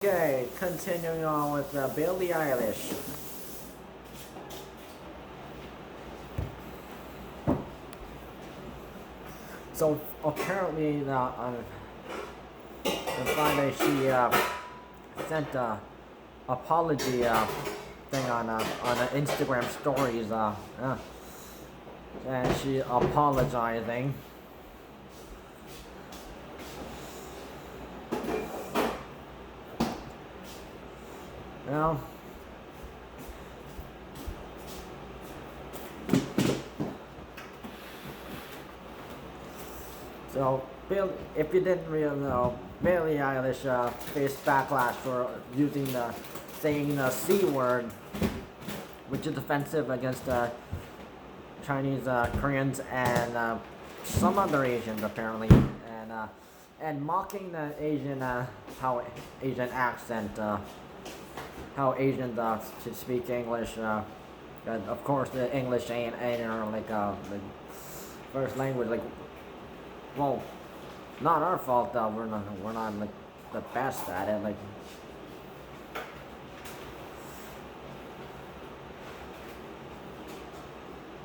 Okay, continuing on with Billie Eilish. So apparently, on Friday she sent a apology thing on Instagram stories, and she apologizing. You know, so Bill, if you didn't really know, Billie Eilish faced backlash for saying the C word, which is offensive against Chinese, Koreans, and some other Asians apparently, and mocking the Asian how Asian accent, how Asians should speak English. And of course, the English ain't like first language. Like, well, not our fault. We're not like the best at it. Like.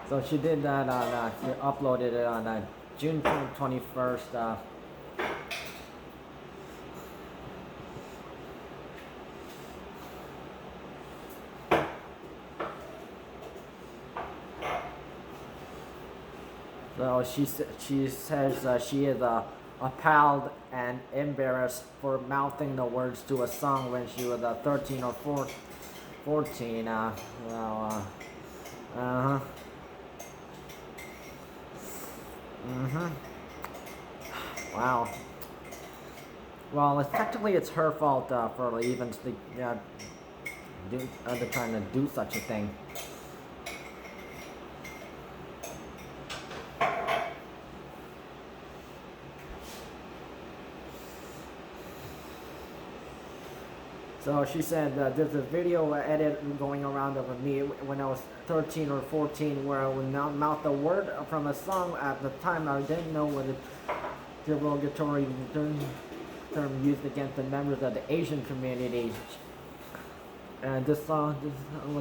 So she did that she uploaded it on June 21st. So she says she is appalled and embarrassed for mouthing the words to a song when she was 13 or 14. Uh-huh. Wow. Well, it's her fault for even trying to do such a thing. So she said there's a video edit going around of me when I was 13 or 14 where I would mouth a word from a song. At the time I didn't know what the derogatory term used against the members of the Asian community. And this was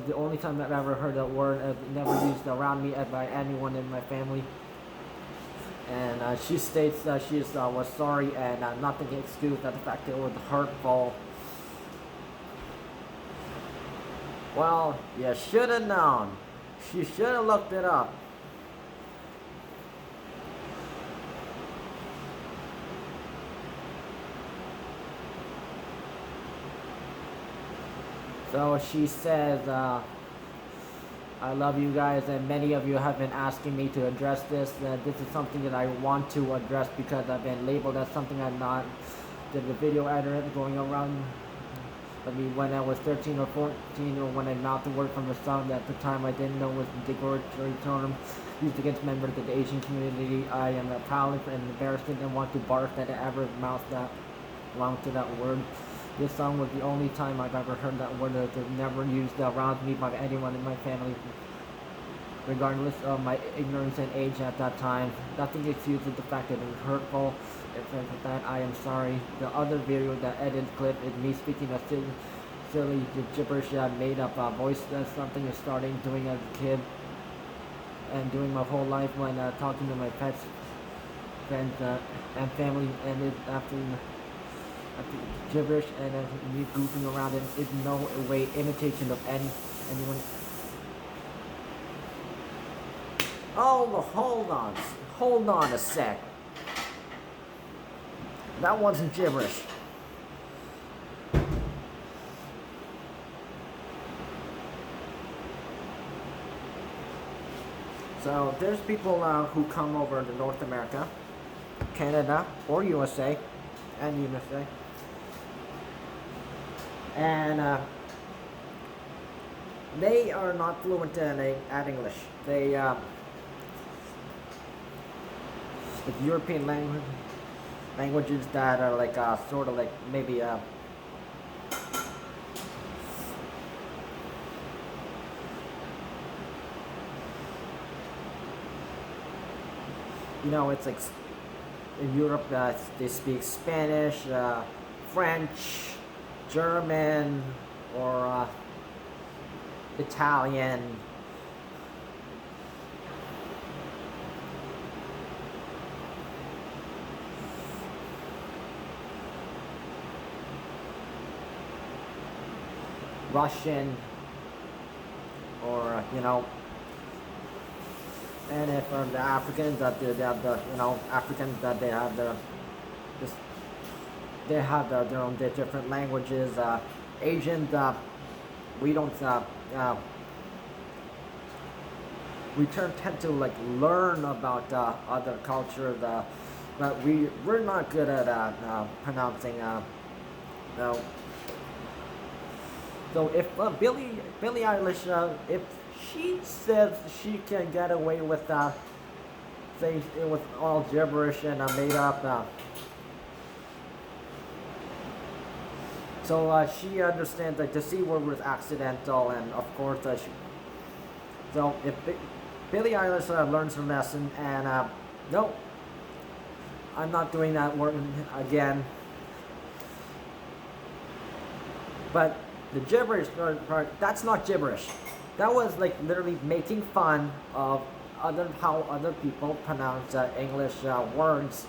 the only time I've ever heard that word. Never used around me by anyone in my family. And she states that she was sorry and nothing to excuse that the fact that it was hurtful. Well, you should have known. You should have looked it up. So she says, I love you guys, and many of you have been asking me to address this. This is something that I want to address because I've been labeled as something I'm not. Did the video editor going around when I was 13 or 14, or when I mouthed the word from a song that at the time I didn't know was a derogatory term used against members of the Asian community. I am proud and embarrassed and want to barf that I ever mouthed that along to that word. This song was the only time I've ever heard that word that was never used around me by anyone in my family, regardless of my ignorance and age at that time. Nothing excuses the fact that it was hurtful. For that, I am sorry. The other video, the edited clip, is me speaking a silly gibberish made up voice. That's something I started doing as a kid and doing my whole life when talking to my pets, friends, and family. And it, after gibberish and me goofing around, it is no way imitation of anyone. Oh, hold on a sec. That wasn't gibberish. So there's people who come over to North America, Canada, or USA, and they are not fluent at English. They with European languages that are like sort of like maybe it's like in Europe they speak Spanish, French, German or Italian. Russian, or and if the Africans that they have the Africans that they have this they have their own different languages. Asians, we don't we tend to like learn about other cultures, but we're not good at pronouncing. No. So if Billie Eilish, if she says she can get away with things with all gibberish and made up, so she understands that the C word was accidental, and of course, so if Billie Eilish learns her lesson, and no, I'm not doing that word again. But the gibberish part, that's not gibberish. That was like literally making fun of how other people pronounce English words.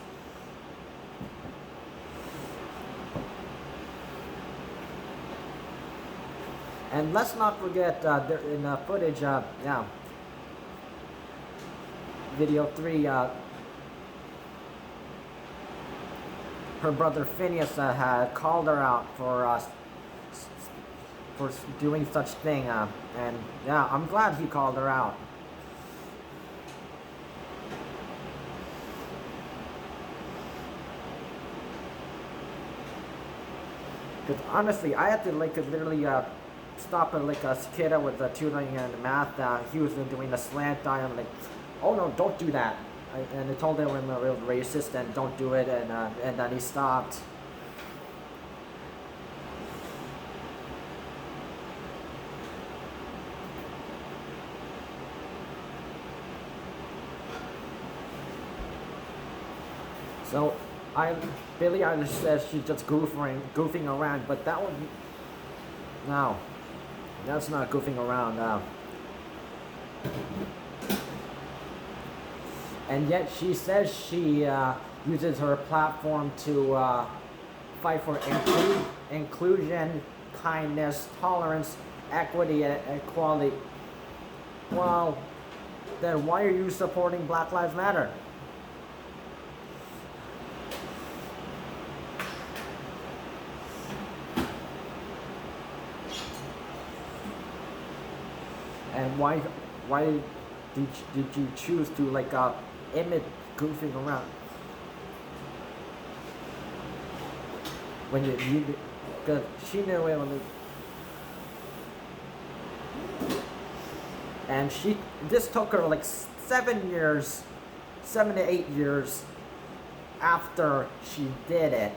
And let's not forget in footage, video 3, her brother Finneas had called her out for doing such thing, and yeah, I'm glad he called her out. Because honestly, I had to literally stop a kid I was tutoring in math. He was doing a slant eye. I'm like, oh no, don't do that. And I told him I'm a real racist and don't do it, and then he stopped. So, Billie Eilish says she's just goofing around, but that one, no, that's not goofing around. And yet she says she uses her platform to fight for inclusion, kindness, tolerance, equity, and equality. Well, then why are you supporting Black Lives Matter? And why did you choose to imitate goofing around when you because she knew it was, and this took her like 7 to 8 years after she did it.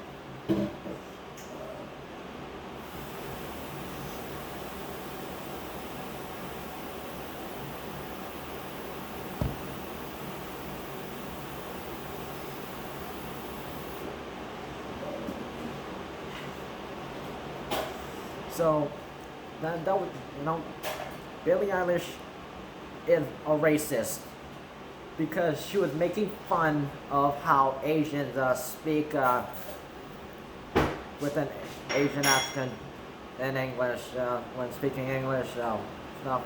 So that was, Billie Eilish is a racist because she was making fun of how Asians speak with an Asian accent in English when speaking English. Stuff.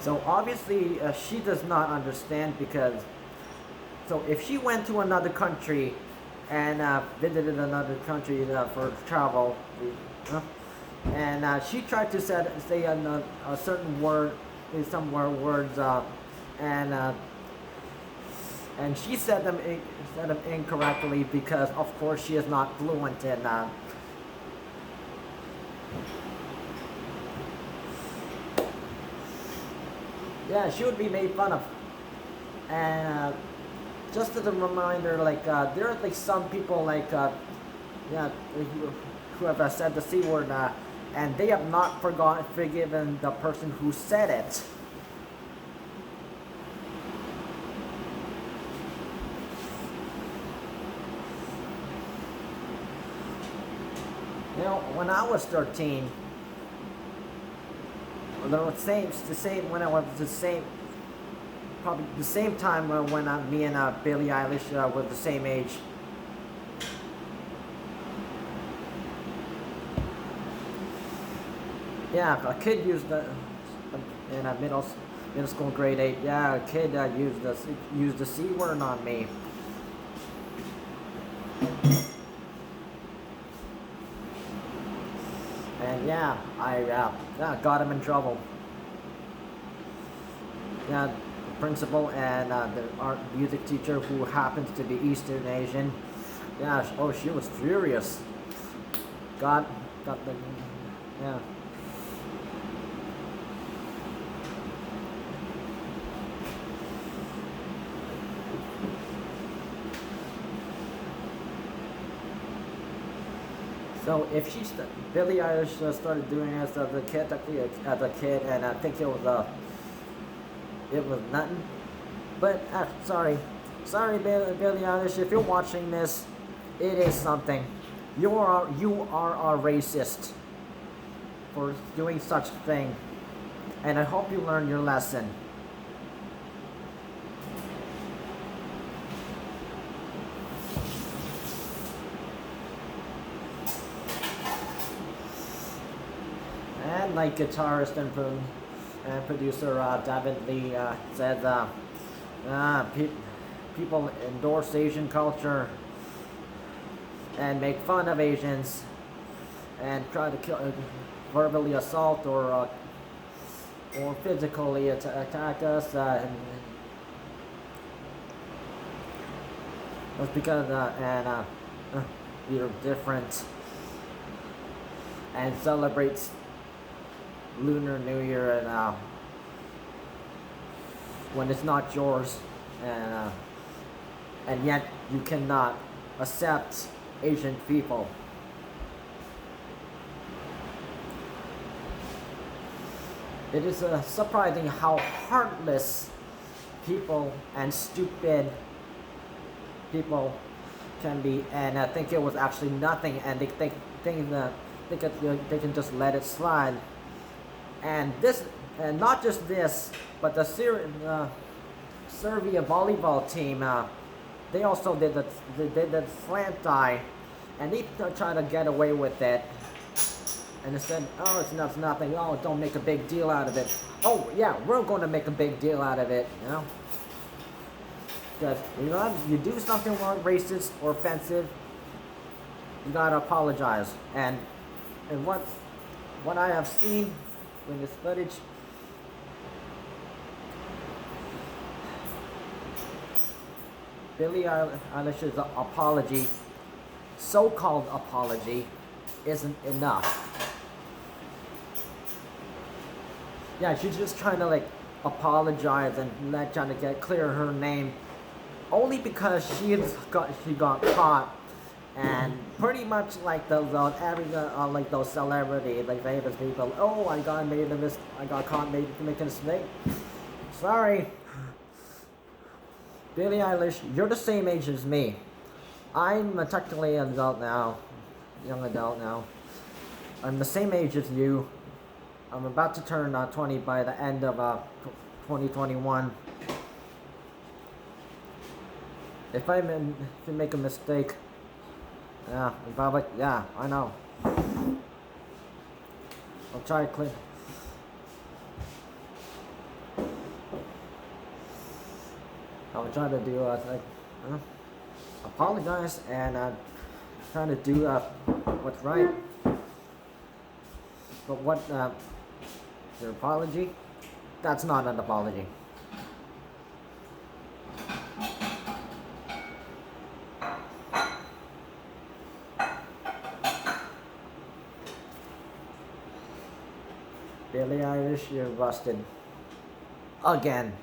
So obviously she does not understand because, so if she went to another country and visited another country for travel, and she tried to say a certain word, some words, and she said them incorrectly because of course she is not fluent in yeah, she would be made fun of. And just as a reminder, there are some people who have said the C word and they have not forgiven the person who said it. You know, when I was 13, the same when I was the same, probably the same time when me and Billie Eilish were the same age. Yeah, a kid used the in a middle school grade 8. Yeah, a kid used the C word on me. And yeah, I got him in trouble. Yeah, the principal and the art music teacher, who happens to be Eastern Asian. Yeah, oh, she was furious. Got the, yeah. So if Billie Eilish started doing this as a kid, and I think it was nothing. But sorry, Billie Eilish, if you're watching this, it is something. You are a racist for doing such a thing, and I hope you learn your lesson. And like guitarist and producer David Lee said, people endorse Asian culture and make fun of Asians and try to verbally assault or physically attack us. That's because we're different, and celebrates Lunar New Year and when it's not yours, and yet you cannot accept Asian people. It is surprising how heartless people and stupid people can be, and I think it was actually nothing, and they think that they can just let it slide. And not just this, but the Serbia volleyball team, they also did the slant eye, and they tried to get away with it. And they said, oh, it's nothing. Oh, don't make a big deal out of it. Oh, yeah, we're going to make a big deal out of it, you know? Because, you do something wrong, racist or offensive, you gotta apologize. And what I have seen in this footage, Billie Eilish's apology, so-called apology, isn't enough. Yeah, she's just trying to apologize and trying to get clear her name, only because she got caught, and pretty much like those celebrities, like famous people. Oh, I got caught making a mistake. Sorry, Billie Eilish, you're the same age as me. I'm technically an adult now, young adult now. I'm the same age as you. I'm about to turn 20 by the end of 2021. If you make a mistake, yeah, I know. I'll try to clean. I'll try to do apologize and try to do what's right. But your apology? That's not an apology. Billie Eilish, you're busted. Again.